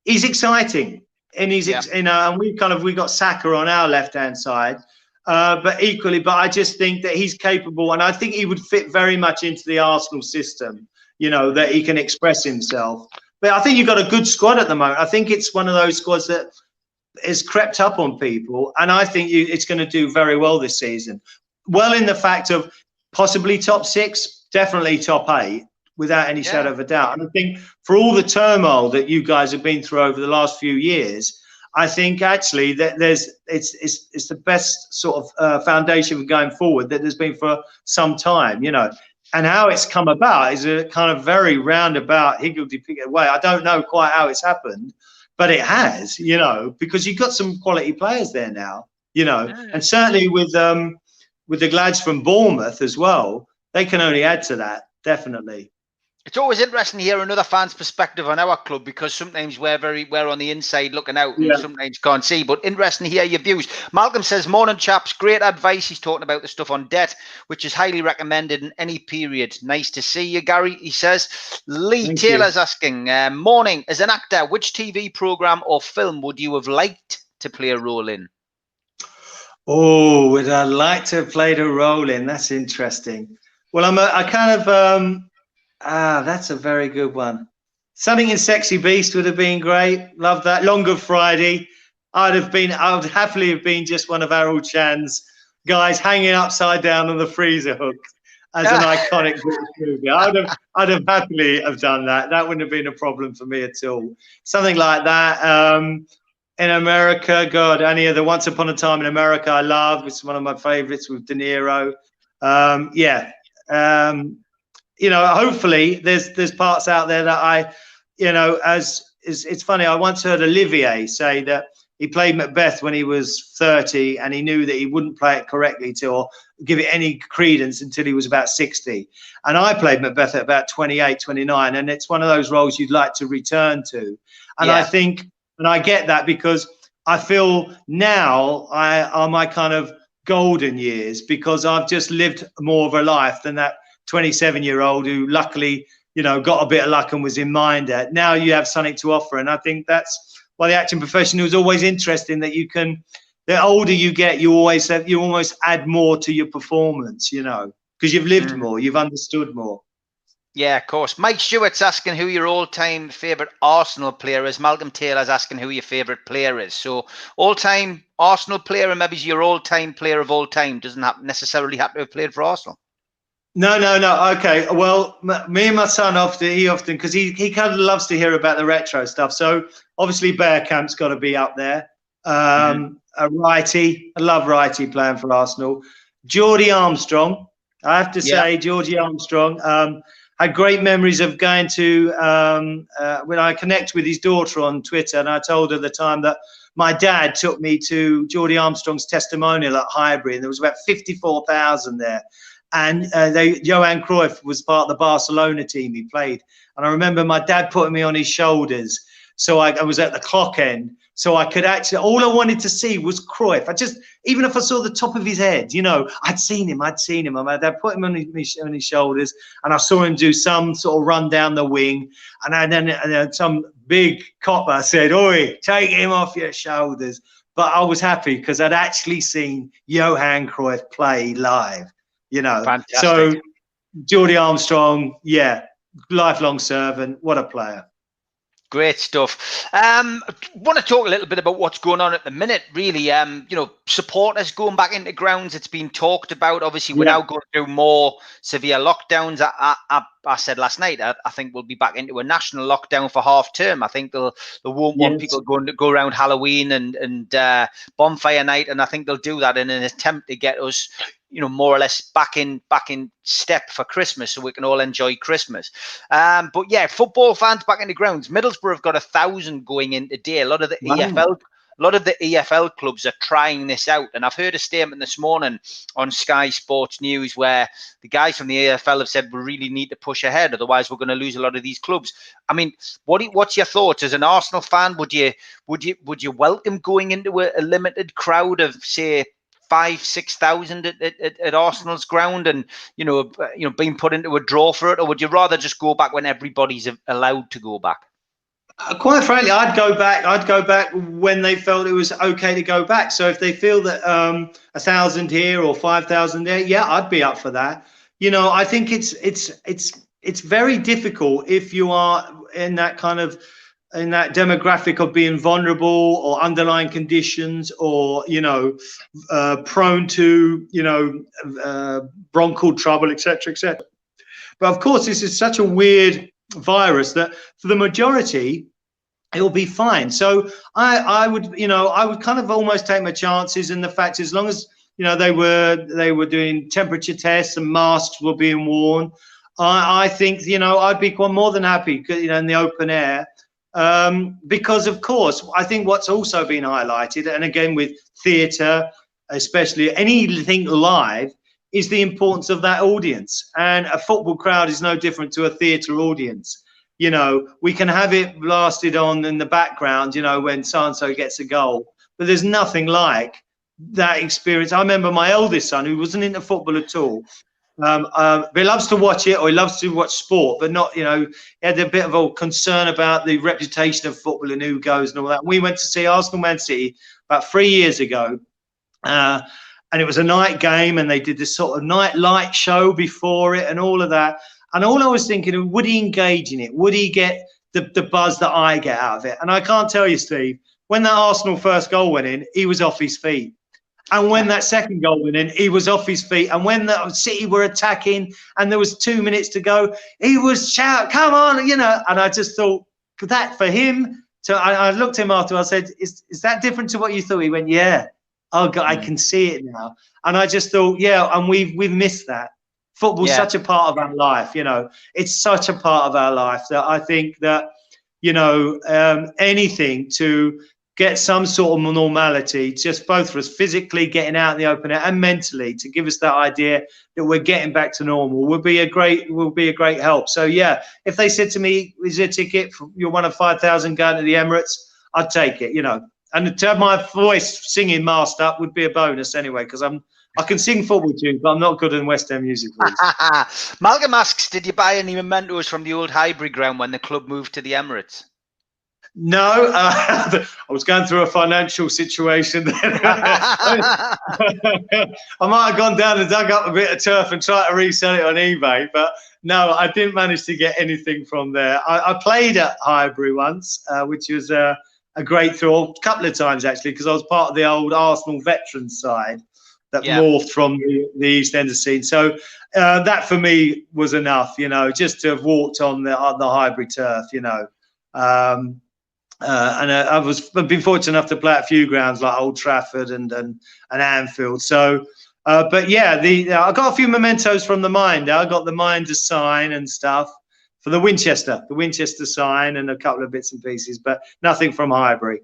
he's exciting, and and we got Saka on our left-hand side, but I just think that he's capable, and I think he would fit very much into the Arsenal system. that he can express himself. But I think you've got a good squad at the moment. I think it's one of those squads that has crept up on people, and I think it's going to do very well this season. Well, in the fact of possibly top 6, definitely top 8, without any shadow of a doubt. And I think for all the turmoil that you guys have been through over the last few years, I think actually that it's the best sort of foundation for going forward that there's been for some time, And how it's come about is a kind of very roundabout, higgledy-piggledy way. I don't know quite how it's happened, but it has, because you've got some quality players there now, and certainly with the lads from Bournemouth as well, they can only add to that, definitely. It's always interesting to hear another fan's perspective on our club, because sometimes we're on the inside looking out and sometimes can't see. But interesting to hear your views. Malcolm says, morning chaps, great advice. He's talking about the stuff on debt, which is highly recommended in any period. Nice to see you, Gary, he says. Lee Taylor's asking, morning, as an actor, which TV programme or film would you have liked to play a role in? Oh, would I like to have played a role in? That's interesting. Well, I kind of... that's a very good one. Something in Sexy Beast would have been great. Love that. Long Good Friday. I would happily have been just one of Harold Chan's guys hanging upside down on the freezer hook as an iconic movie. I'd have happily have done that. That wouldn't have been a problem for me at all. Something like that. In America, God, any of the Once Upon a Time in America I love. It's one of my favorites with De Niro. Hopefully there's parts out there that it's funny. I once heard Olivier say that he played Macbeth when he was 30 and he knew that he wouldn't play it correctly or give it any credence until he was about 60. And I played Macbeth at about 28, 29. And it's one of those roles you'd like to return to. And I think, and I get that because I feel now are my kind of golden years, because I've just lived more of a life than that 27-year-old who luckily, got a bit of luck and was in Minder. Now you have something to offer. And I think that's why the acting profession was always interesting, that the older you get, you almost add more to your performance, because you've lived more, you've understood more. Yeah, of course. Mike Stewart's asking who your all-time favourite Arsenal player is. Malcolm Taylor's asking who your favourite player is. So all-time Arsenal player, and maybe your all-time player of all time doesn't necessarily have to have played for Arsenal. No. Okay. Well, me and my son often, because he kind of loves to hear about the retro stuff. So obviously Bearcamp's got to be up there. A righty. I love righty playing for Arsenal. Geordie Armstrong. I have to say, Geordie Armstrong. Had great memories of going to, when I connect with his daughter on Twitter, and I told her at the time that my dad took me to Geordie Armstrong's testimonial at Highbury, and there was about 54,000 there. And Johan Cruyff was part of the Barcelona team he played. And I remember my dad putting me on his shoulders. So I was at the clock end. So I could actually, all I wanted to see was Cruyff. Even if I saw the top of his head, I'd seen him. And my dad put him on his shoulders, and I saw him do some sort of run down the wing. And then some big copper said, "Oi, take him off your shoulders." But I was happy because I'd actually seen Johan Cruyff play live. Fantastic. So Geordie Armstrong, lifelong servant. What a player. Great stuff. Want to talk a little bit about what's going on at the minute, really. Supporters going back into grounds. It's been talked about. Obviously, we're now going through more severe lockdowns. I said last night, I think we'll be back into a national lockdown for half term. I think they won't want people going to go around Halloween and bonfire night, and I think they'll do that in an attempt to get us, more or less back in step for Christmas, so we can all enjoy Christmas. But yeah, football fans back in the grounds. Middlesbrough have got 1,000 going in today. A lot of the EFL clubs are trying this out, and I've heard a statement this morning on Sky Sports News where the guys from the EFL have said we really need to push ahead, otherwise we're going to lose a lot of these clubs. I mean, what's your thoughts as an Arsenal fan? Would you welcome going into a limited crowd of, say, 5,000-6,000 at Arsenal's ground, and being put into a draw for it, or would you rather just go back when everybody's allowed to go back? Quite frankly, I'd go back when they felt it was okay to go back. So if they feel that 1,000 here or 5,000 there, I'd be up for that. I think it's it's very difficult if you are in that demographic of being vulnerable or underlying conditions, or prone to bronchial trouble, etc., etc. But of course, this is such a weird virus that for the majority it'll be fine. So I would kind of almost take my chances in the fact, as long as they were doing temperature tests and masks were being worn, I think I'd be more than happy in the open air, because of course I think what's also been highlighted, and again with theatre, especially anything live, is the importance of that audience. And a football crowd is no different to a theatre audience. We can have it blasted on in the background, when so-and-so gets a goal, but there's nothing like that experience. I remember my eldest son, who wasn't into football at all, but he loves to watch it, or he loves to watch sport, but not, he had a bit of a concern about the reputation of football and who goes and all that. We went to see Arsenal Man City about 3 years ago, and it was a night game, and they did this sort of night light show before it and all of that. And all I was thinking, would he engage in it? Would he get the buzz that I get out of it? And I can't tell you, Steve, when that Arsenal first goal went in, he was off his feet. And when that second goal went in, he was off his feet. And when the City were attacking and there was 2 minutes to go, he was shouting, come on, And I just thought that for him, I looked at him after, I said, is that different to what you thought? He went, yeah. Oh, God, I can see it now. And I just thought, yeah, and we've missed that. Football's such a part of our life, It's such a part of our life that I think that, anything to get some sort of normality, just both for us physically getting out in the open air and mentally, to give us that idea that we're getting back to normal, will be a great help. So yeah, if they said to me, is there a ticket you're one of 5,000 going to the Emirates, I'd take it, And to have my voice singing masked up would be a bonus anyway, because I can sing football tunes, but I'm not good in West End music. Malcolm asks, did you buy any mementos from the old Highbury ground when the club moved to the Emirates? No, I was going through a financial situation then. I might have gone down and dug up a bit of turf and tried to resell it on eBay, but no, I didn't manage to get anything from there. I played at Highbury once, which was a great thrill, a couple of times actually, because I was part of the old Arsenal veterans side that morphed from the EastEnders scene. So that for me was enough, just to have walked on the Highbury turf, and I've been fortunate enough to play at a few grounds like Old Trafford and Anfield. So, but yeah, I got a few mementos from the Minder. I got the Minder sign and stuff for the Winchester sign, and a couple of bits and pieces, but nothing from Highbury.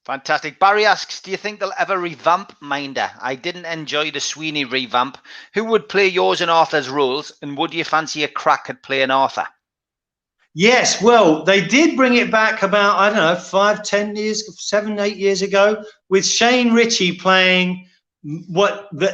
Fantastic. Barry asks, do you think they'll ever revamp Minder? I didn't enjoy the Sweeney revamp. Who would play yours and Arthur's roles, and would you fancy a crack at playing Arthur? Yes, well, they did bring it back about, I don't know, 5, 10 years, 7, 8 years ago, with Shane Ritchie playing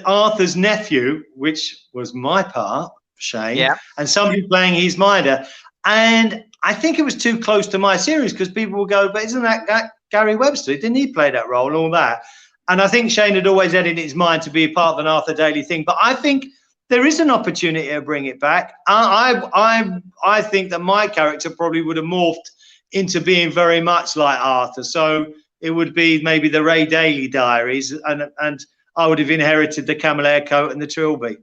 Arthur's nephew, which was my part, Shane, and somebody playing his Minder. And I think it was too close to my series, because people will go, but isn't that Gary Webster? Didn't he play that role and all that? And I think Shane had always had in his mind to be a part of an Arthur Daley thing. But I think there is an opportunity to bring it back. I think that my character probably would have morphed into being very much like Arthur. So it would be maybe the Ray Daley diaries, and I would have inherited the camel hair coat and the trilby.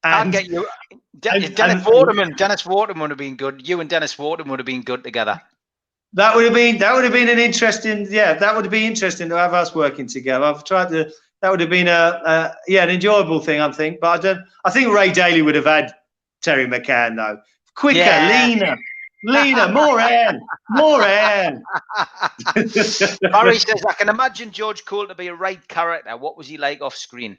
I'll get you. Dennis Waterman would have been good. You and Dennis Waterman would have been good together. That would have been an interesting. Yeah, that would have been interesting to have us working together. I've tried to. That would have been an enjoyable thing, I think. But I think Ray Daley would have had Terry McCann though. Quicker, leaner, more hair. Barry says, I can imagine George Cole to be a right character. What was he like off screen?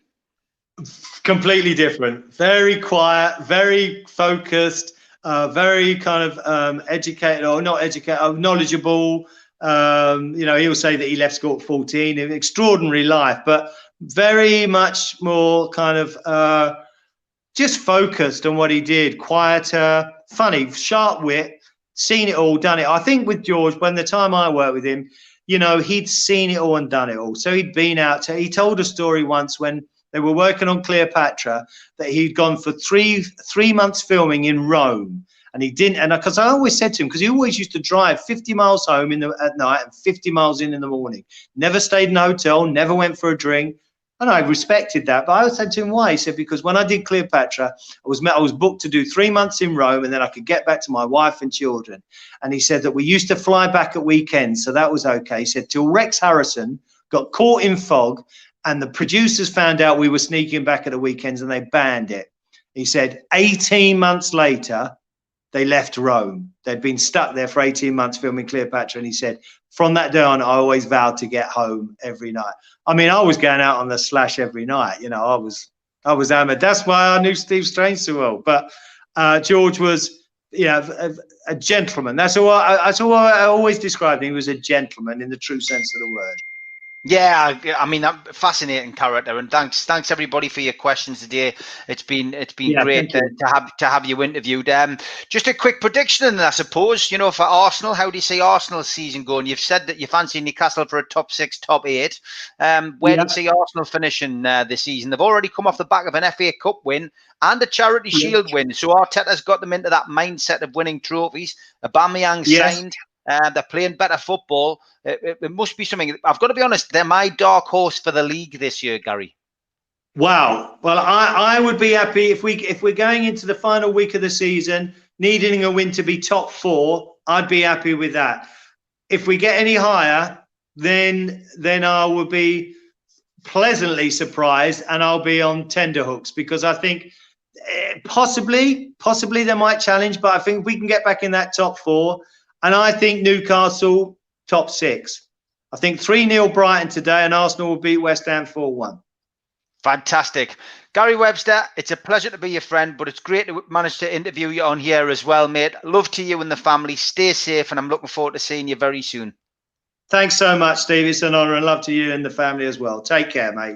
Completely different. Very quiet, very focused, very kind of educated, or not educated, knowledgeable. He'll say that he left school at 14. An extraordinary life, but very much more kind of just focused on what he did. Quieter, funny, sharp wit, seen it all, done it. I think with George, when the time I worked with him, he'd seen it all and done it all. So he'd been out he told a story once when they were working on Cleopatra that he'd gone for three months filming in Rome, And he didn't. And because I always said to him, because he always used to drive 50 miles home at night and 50 miles in the morning. Never stayed in a hotel, never went for a drink. And I respected that. But I said to him, why? He said, because when I did Cleopatra, I was booked to do 3 months in Rome, and then I could get back to my wife and children. And he said that we used to fly back at weekends, so that was okay. He said, till Rex Harrison got caught in fog, and the producers found out we were sneaking back at the weekends, and they banned it. He said 18 months later, they left Rome. They'd been stuck there for 18 months filming Cleopatra. And he said, from that day on, I always vowed to get home every night. I mean, I was going out on the slash every night. You know, I was hammered. That's why I knew Steve Strange so well. But George was, a gentleman. That's all I always described him. He was a gentleman in the true sense of the word. Yeah, I mean, fascinating character, and thanks everybody for your questions today. It's been great to have you interviewed. Just a quick prediction, I suppose. You know, for Arsenal, how do you see Arsenal's season going? You've said that you fancy Newcastle for a top 6, top 8. Where do you see Arsenal finishing this season? They've already come off the back of an FA Cup win and a Charity Shield win, so Arteta's got them into that mindset of winning trophies. Aubameyang signed. They're playing better football. It must be something. I've got to be honest, they're my dark horse for the league this year, Gary. Wow. Well, I would be happy if we're going into the final week of the season, needing a win to be top 4. I'd be happy with that. If we get any higher, then I will be pleasantly surprised, and I'll be on tenterhooks, because I think possibly they might challenge, but I think we can get back in that top 4. And I think Newcastle, top 6. I think 3-0 Brighton today, and Arsenal will beat West Ham 4-1. Fantastic. Gary Webster, it's a pleasure to be your friend, but it's great to manage to interview you on here as well, mate. Love to you and the family. Stay safe, and I'm looking forward to seeing you very soon. Thanks so much, Steve. It's an honour, and love to you and the family as well. Take care, mate.